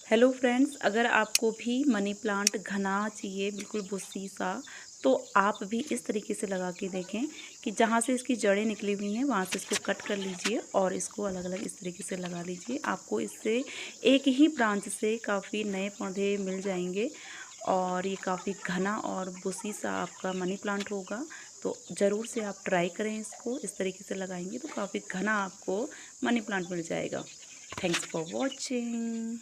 Hello friends, अगर आपको भी मनी प्लांट घना चाहिए बिल्कुल बुस्सी सा, तो आप भी इस तरीके से लगा के देखें कि जहाँ से इसकी जड़ें निकली हुई हैं वहाँ से इसको कट कर लीजिए और इसको अलग अलग इस तरीके से लगा लीजिए। आपको इससे एक ही ब्रांच से काफ़ी नए पौधे मिल जाएंगे और ये काफ़ी घना और बुस्सी सा आपका मनी प्लांट होगा। तो ज़रूर से आप ट्राई करें, इसको इस तरीके से लगाएंगे तो काफ़ी घना आपको मनी प्लांट मिल जाएगा। Thanks for watching.